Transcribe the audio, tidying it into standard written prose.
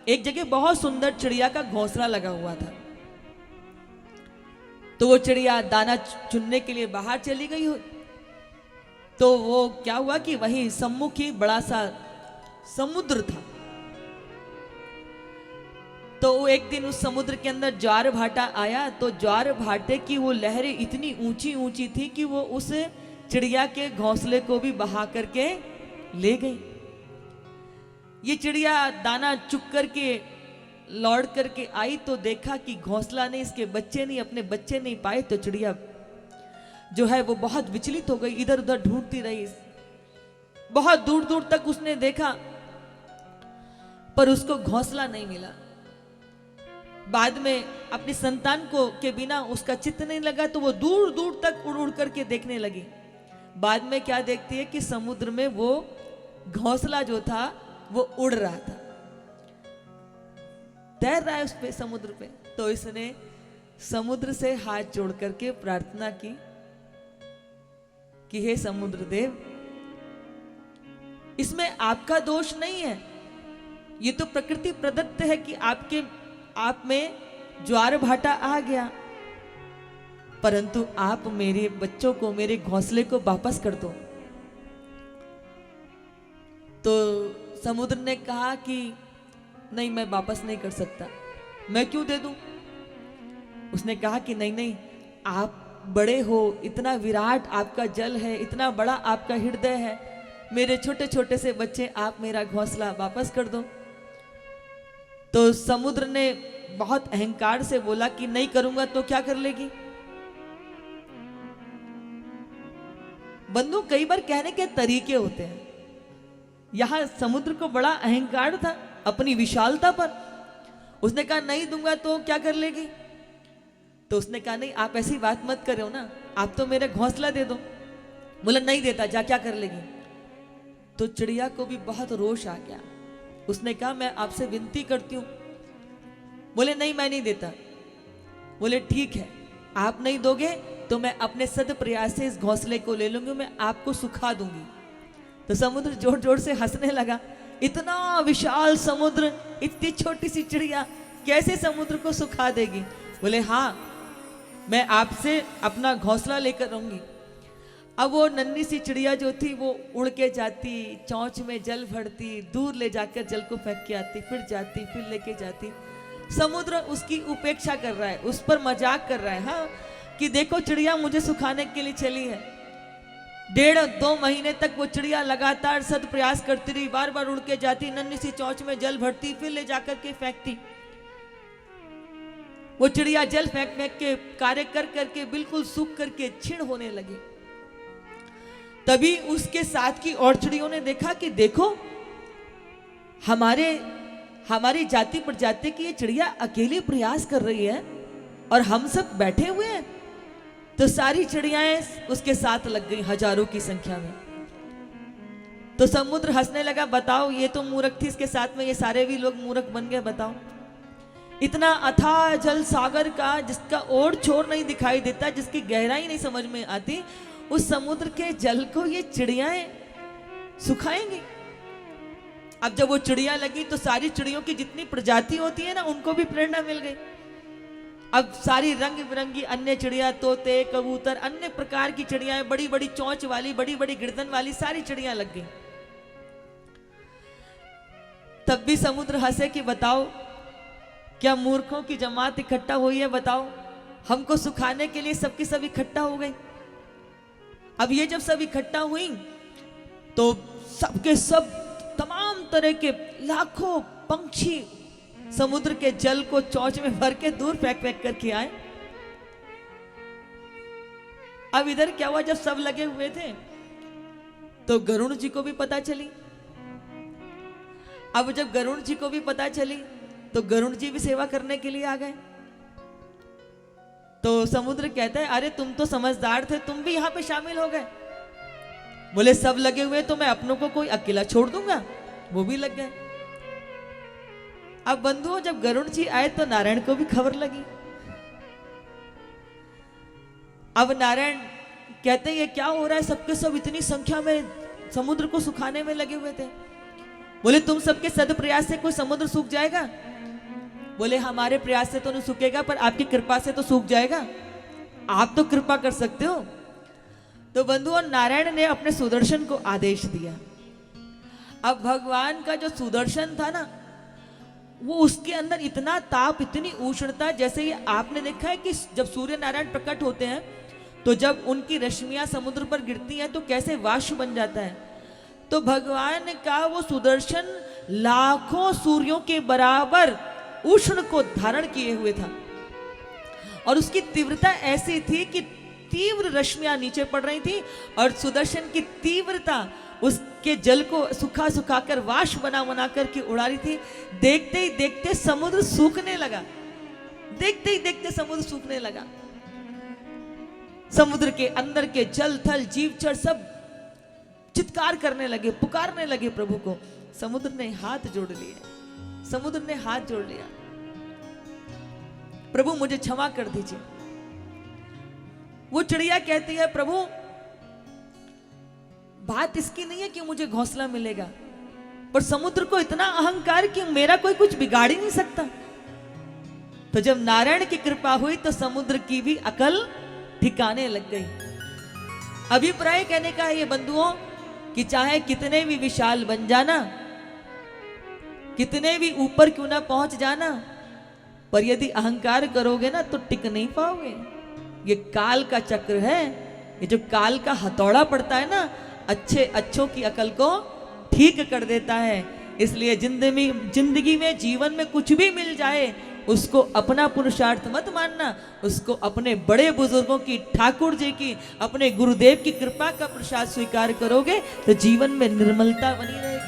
एक जगह बहुत सुंदर चिड़िया का घोंसला लगा हुआ था। तो वो चिड़िया दाना चुनने के लिए बाहर चली गई हो। तो वो क्या हुआ कि वहीं सम्मुख ही बड़ा सा समुद्र था। तो एक दिन उस समुद्र के अंदर ज्वार भाटा आया। तो ज्वार भाटे की वो लहरें इतनी ऊंची ऊंची थी कि वो उस चिड़िया के घोंसले को भी बहा करके ले गई। ये चिड़िया दाना चुग करके लौट करके आई तो देखा कि घोंसला नहीं, इसके बच्चे नहीं, अपने बच्चे नहीं पाए। तो चिड़िया जो है वो बहुत विचलित हो गई, इधर उधर ढूंढती रही। बहुत दूर दूर तक उसने देखा पर उसको घोंसला नहीं मिला। बाद में अपनी संतान को के बिना उसका चित्त नहीं लगा तो वो दूर दूर तक उड़ उड़ करके देखने लगी। बाद में क्या देखती है कि समुद्र में वो घोंसला जो था वो उड़ रहा था, तैर रहा है उस पे, समुद्र पे। तो इसने समुद्र से हाथ जोड़ करके प्रार्थना की कि हे समुद्र देव, इसमें आपका दोष नहीं है, ये तो प्रकृति प्रदत्त है कि आप में ज्वार भाटा आ गया, परंतु आप मेरे बच्चों को, मेरे घोंसले को वापस कर दो। तो समुद्र ने कहा कि नहीं, मैं वापस नहीं कर सकता, मैं क्यों दे दूं। उसने कहा कि नहीं नहीं, आप बड़े हो, इतना विराट आपका जल है, इतना बड़ा आपका हृदय है, मेरे छोटे छोटे से बच्चे, आप मेरा घोंसला वापस कर दो। तो समुद्र ने बहुत अहंकार से बोला कि नहीं करूंगा तो क्या कर लेगी। बंधु, कई बार कहने के तरीके होते हैं। यहां समुद्र को बड़ा अहंकार था अपनी विशालता पर। उसने कहा नहीं दूंगा तो क्या कर लेगी। तो उसने कहा नहीं, आप ऐसी बात मत करो ना, आप तो मेरा घोंसला दे दो। बोला नहीं देता, जा क्या कर लेगी। तो चिड़िया को भी बहुत रोष आ गया। उसने कहा मैं आपसे विनती करती हूं। बोले नहीं, मैं नहीं देता। बोले ठीक है, आप नहीं दोगे तो मैं अपने सद प्रयास से इस घोंसले को ले लूंगी, मैं आपको सुखा दूंगी। तो समुद्र जोर जोर से हंसने लगा। इतना विशाल समुद्र, इतनी छोटी सी चिड़िया कैसे समुद्र को सुखा देगी। बोले हाँ, मैं आपसे अपना घोंसला लेकर आऊंगी। अब वो नन्ही सी चिड़िया जो थी वो उड़ के जाती, चोंच में जल भरती, दूर ले जाकर जल को फेंक के आती, फिर जाती, फिर लेके जाती। समुद्र उसकी उपेक्षा कर रहा है, उस पर मजाक कर रहा है, हाँ, कि देखो चिड़िया मुझे सुखाने के लिए चली है। 1.5-2 महीने तक वो चिड़िया लगातार सद प्रयास करती रही, बार बार उड़ के जाती, नन्ही सी चोंच में जल भरती, फिर ले जाकर के फेंकती। वो चिड़िया जल फेंक फेंक के, कार्य कर करके बिल्कुल सूख करके क्षीण होने लगी। तभी उसके साथ की और चिड़ियों ने देखा कि देखो, हमारी जाति प्रजाति की ये चिड़िया अकेली प्रयास कर रही है और हम सब बैठे हुए हैं। तो सारी चिड़ियाएं उसके साथ लग गई, हजारों की संख्या में। तो समुद्र हंसने लगा, बताओ ये तो मूर्ख थी, इसके साथ में ये सारे भी लोग मूर्ख बन गए। बताओ, इतना अथाह जल सागर का, जिसका ओर छोर नहीं दिखाई देता, जिसकी गहराई नहीं समझ में आती, उस समुद्र के जल को ये चिड़ियाएं सुखाएंगी। अब जब वो चिड़िया लगी तो सारी चिड़ियों की जितनी प्रजाति होती है ना, उनको भी प्रेरणा मिल गई। अब सारी रंग बिरंगी अन्य चिड़िया, तोते, कबूतर, अन्य प्रकार की चिड़ियाएं, बड़ी बड़ी चोंच वाली, बड़ी बड़ी गिरदन वाली सारी चिड़ियां लग गई। तब भी समुद्र हंसे कि बताओ, क्या मूर्खों की जमात इकट्ठा हुई है। बताओ, हमको सुखाने के लिए सबकी सब इकट्ठा हो गई। अब ये जब सब इकट्ठा हुई तो सबके सब, तमाम तरह के लाखों पंछी समुद्र के जल को चोंच में भर के दूर फेंक फेंक करके आए। अब इधर क्या हुआ, जब सब लगे हुए थे तो गरुड़ जी को भी पता चली। अब जब गरुड़ जी को भी पता चली तो गरुड़ जी भी सेवा करने के लिए आ गए। तो समुद्र कहता है, अरे तुम तो समझदार थे, तुम भी यहां पे शामिल हो गए। बोले सब लगे हुए तो मैं अपनों को कोई अकेला छोड़ दूंगा। वो भी लग गए। अब बंधुओं, जब गरुड़ जी आए तो नारायण को भी खबर लगी। अब नारायण कहते हैं ये क्या हो रहा है, सबके सब इतनी संख्या में समुद्र को सुखाने में लगे हुए थे। बोले तुम सबके सद प्रयास से कोई समुद्र सूख जाएगा? बोले हमारे प्रयास से तो नहीं सूखेगा, पर आपकी कृपा से तो सूख जाएगा। आप तो कृपा कर सकते हो। तो बंधुओं, नारायण ने अपने सुदर्शन को आदेश दिया। अब भगवान का जो सुदर्शन था ना, वो उसके अंदर इतना ताप, इतनी उष्णता, जैसे ये आपने देखा है कि जब सूर्य नारायण प्रकट होते हैं तो जब उनकी रश्मियां समुद्र पर गिरती हैं तो कैसे वाष्प बन जाता है। तो भगवान का वो सुदर्शन लाखों सूर्यों के बराबर उष्ण को धारण किए हुए था, और उसकी तीव्रता ऐसी थी कि तीव्र रश्मियां नीचे पड़ रही थी, और सुदर्शन की तीव्रता उसके जल को सुखा सुखा कर वाष्प बना बना करके उड़ा रही थी। देखते ही देखते समुद्र सूखने लगा, देखते ही देखते समुद्र सूखने लगा। समुद्र के अंदर के जल थल जीवचर सब चित्कार करने लगे, पुकारने लगे प्रभु को। समुद्र ने हाथ जोड़ लिए, समुद्र ने हाथ जोड़ लिया, प्रभु मुझे क्षमा कर दीजिए। वो चिड़िया कहती है, प्रभु बात इसकी नहीं है कि मुझे घोंसला मिलेगा, पर समुद्र को इतना अहंकार कि मेरा कोई कुछ बिगाड़ ही नहीं सकता। तो जब नारायण की कृपा हुई तो समुद्र की भी अकल ठिकाने लग गई। अभिप्राय कहने का है ये बंधुओं कि चाहे कितने भी विशाल बन जाना, कितने भी ऊपर क्यों ना पहुंच जाना, पर यदि अहंकार करोगे ना तो टिक नहीं पाओगे। ये काल का चक्र है, ये जो काल का हथौड़ा पड़ता है ना, अच्छों की अकल को ठीक कर देता है। इसलिए जिंदगी में जीवन में कुछ भी मिल जाए उसको अपना पुरुषार्थ मत मानना, उसको अपने बड़े बुजुर्गों की, ठाकुर जी की, अपने गुरुदेव की कृपा का प्रसाद स्वीकार करोगे तो जीवन में निर्मलता बनी रहेगी।